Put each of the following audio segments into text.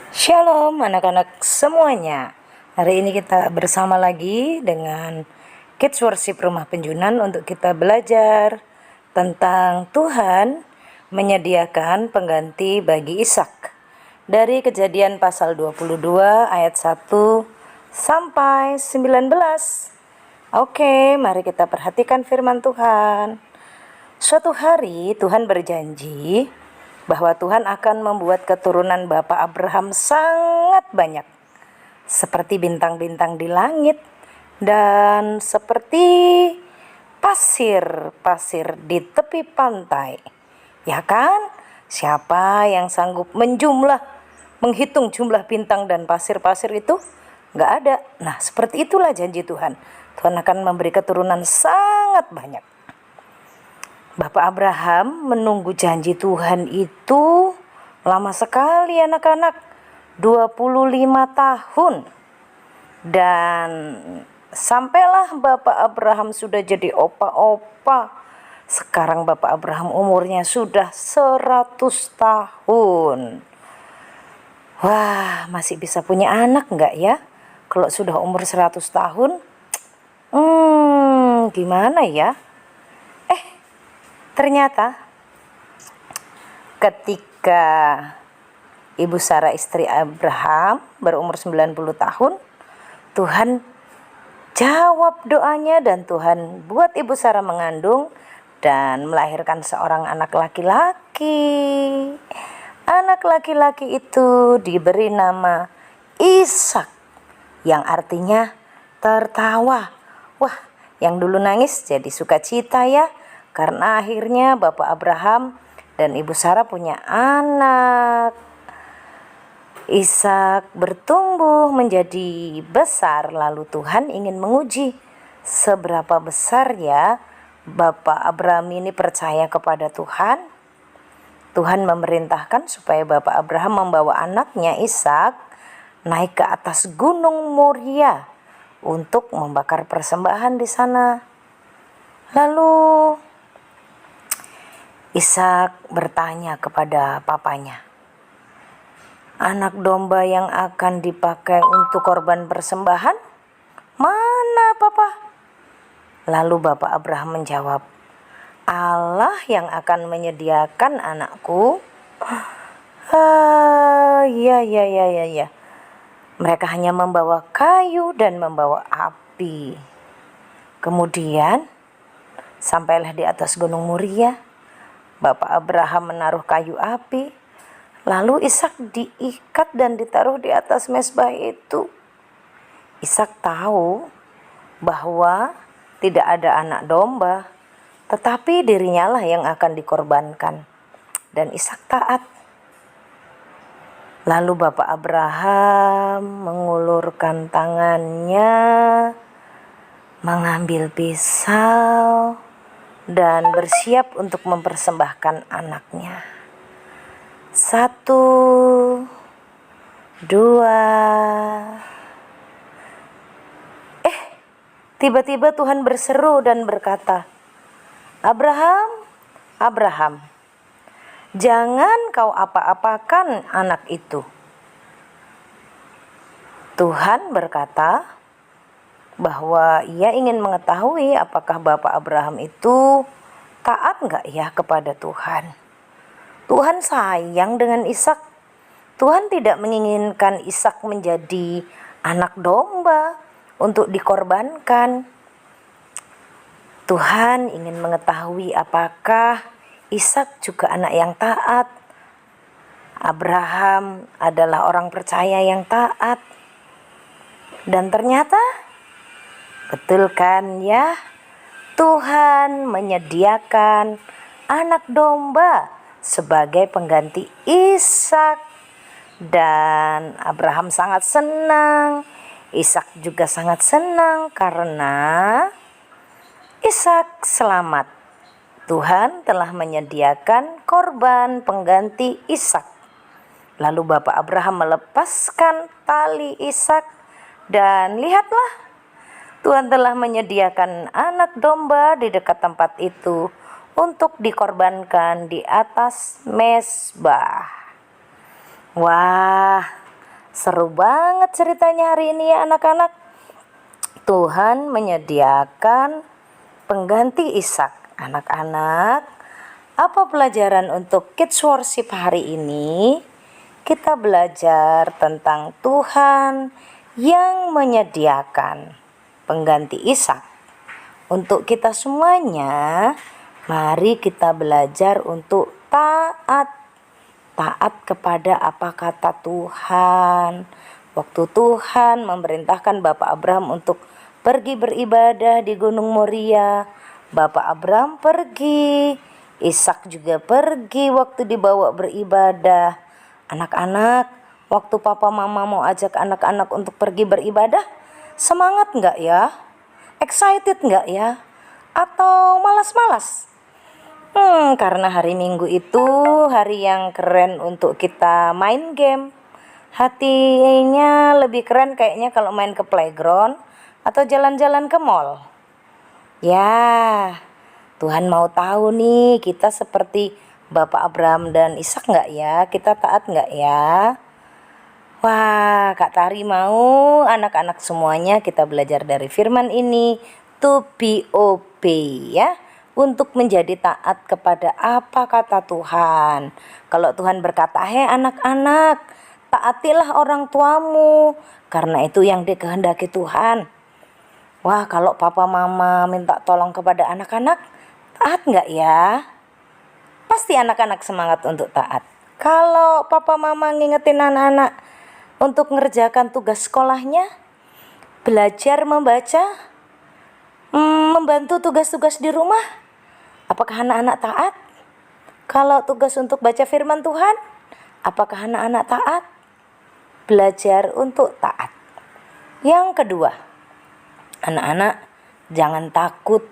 Shalom anak-anak semuanya. Hari ini kita bersama lagi dengan Kids Worship Rumah Penjunan untuk kita belajar tentang Tuhan menyediakan pengganti bagi Ishak. Dari Kejadian pasal 22 ayat 1 sampai 19. Oke, mari kita perhatikan firman Tuhan. Suatu hari Tuhan berjanji bahwa Tuhan akan membuat keturunan Bapak Abraham sangat banyak, seperti bintang-bintang di langit dan seperti pasir-pasir di tepi pantai. Ya kan? Siapa yang sanggup menghitung jumlah bintang dan pasir-pasir itu? Nggak ada. Nah, seperti itulah janji Tuhan. Tuhan akan memberi keturunan sangat banyak. Bapak Abraham menunggu janji Tuhan itu lama sekali anak-anak, 25 tahun. Dan sampailah Bapak Abraham sudah jadi opa-opa. Sekarang Bapak Abraham umurnya sudah 100 tahun. Wah, masih bisa punya anak enggak ya? Kalau sudah umur 100 tahun? Gimana ya? Ternyata ketika Ibu Sarah istri Abraham berumur 90 tahun, Tuhan jawab doanya dan Tuhan buat Ibu Sarah mengandung dan melahirkan seorang anak laki-laki. Anak laki-laki itu diberi nama Ishak, yang artinya tertawa. Wah, yang dulu nangis jadi sukacita ya. Karena akhirnya Bapak Abraham dan Ibu Sarah punya anak. Ishak bertumbuh menjadi besar, lalu Tuhan ingin menguji seberapa besar ya Bapak Abraham ini percaya kepada Tuhan. Tuhan memerintahkan supaya Bapak Abraham membawa anaknya Ishak naik ke atas Gunung Moria untuk membakar persembahan di sana. Lalu Ishak bertanya kepada papanya, anak domba yang akan dipakai untuk korban persembahan, mana papa? Lalu Bapak Abraham menjawab, Allah yang akan menyediakan anakku. Ya. Mereka hanya membawa kayu dan membawa api. Kemudian sampailah di atas Gunung Moria. Bapak Abraham menaruh kayu api, lalu Ishak diikat dan ditaruh di atas mezbah itu. Ishak tahu bahwa tidak ada anak domba, tetapi dirinya lah yang akan dikorbankan. Dan Ishak taat. Lalu Bapak Abraham mengulurkan tangannya, mengambil pisau, dan bersiap untuk mempersembahkan anaknya. 1, 2. Tiba-tiba Tuhan berseru dan berkata, Abraham, Abraham, jangan kau apa-apakan anak itu. Tuhan berkata bahwa ia ingin mengetahui apakah Bapak Abraham itu taat enggak ya kepada Tuhan. Tuhan sayang dengan Ishak. Tuhan tidak menginginkan Ishak menjadi anak domba untuk dikorbankan. Tuhan ingin mengetahui apakah Ishak juga anak yang taat. Abraham adalah orang percaya yang taat. Dan ternyata betul kan ya? Tuhan menyediakan anak domba sebagai pengganti Ishak. Dan Abraham sangat senang. Ishak juga sangat senang karena Ishak selamat. Tuhan telah menyediakan korban pengganti Ishak. Lalu Bapak Abraham melepaskan tali Ishak dan lihatlah, Tuhan telah menyediakan anak domba di dekat tempat itu untuk dikorbankan di atas mezbah. Wah, Seru banget ceritanya hari ini ya anak-anak. Tuhan menyediakan pengganti Ishak. Anak-anak, apa pelajaran untuk Kids Worship hari ini? Kita belajar tentang Tuhan yang menyediakan pengganti Ishak. Untuk kita semuanya, mari kita belajar untuk taat kepada apa kata Tuhan. Waktu Tuhan memerintahkan Bapak Abraham untuk pergi beribadah di Gunung Moria, Bapak Abraham pergi, Ishak juga pergi waktu dibawa beribadah. Anak-anak, waktu papa mama mau ajak anak-anak untuk pergi beribadah, semangat enggak ya? Excited enggak ya? Atau malas-malas? Karena hari Minggu itu hari yang keren untuk kita main game. Hatinya lebih keren kayaknya kalau main ke playground atau jalan-jalan ke mall. Ya, Tuhan mau tahu nih kita seperti Bapak Abraham dan Ishak nggak ya? Kita taat nggak ya? Wah, Kak Tari mau anak-anak semuanya kita belajar dari firman ini to be obey ya. Untuk menjadi taat kepada apa kata Tuhan. Kalau Tuhan berkata, "Hei anak-anak, taatilah orang tuamu, karena itu yang dikehendaki Tuhan." Wah, kalau papa mama minta tolong kepada anak-anak, taat nggak ya? Pasti anak-anak semangat untuk taat. Kalau papa mama ngingetin anak-anak untuk mengerjakan tugas sekolahnya, belajar membaca, membantu tugas-tugas di rumah, apakah anak-anak taat? Kalau tugas untuk baca firman Tuhan, apakah anak-anak taat? Belajar untuk taat. Yang kedua, anak-anak jangan takut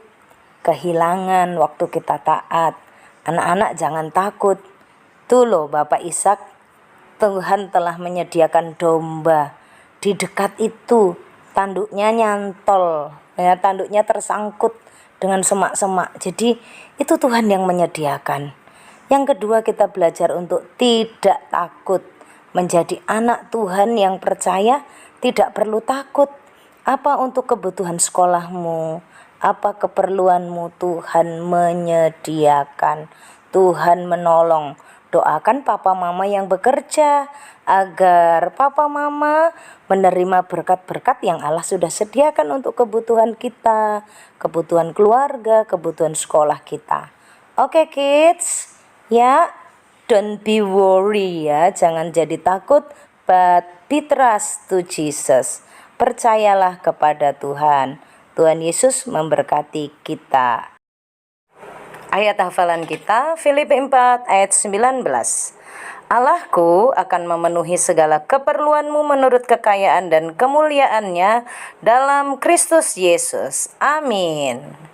kehilangan waktu kita taat. Anak-anak jangan takut. Tuh loh Bapak Ishak, Tuhan telah menyediakan domba. Di dekat itu tanduknya nyantol, ya, tanduknya tersangkut dengan semak-semak. Jadi itu Tuhan yang menyediakan. Yang kedua, kita belajar untuk tidak takut. Menjadi anak Tuhan yang percaya tidak perlu takut. Apa untuk kebutuhan sekolahmu, apa keperluanmu, Tuhan menyediakan, Tuhan menolong. Doakan papa mama yang bekerja agar papa mama menerima berkat-berkat yang Allah sudah sediakan untuk kebutuhan kita, kebutuhan keluarga, kebutuhan sekolah kita. Oke kids, ya, don't be worry ya, jangan jadi takut, but be trust to Jesus. Percayalah kepada Tuhan. Tuhan Yesus memberkati kita. Ayat hafalan kita Filipi 4 ayat 19. Allahku akan memenuhi segala keperluanmu menurut kekayaan dan kemuliaannya dalam Kristus Yesus. Amin.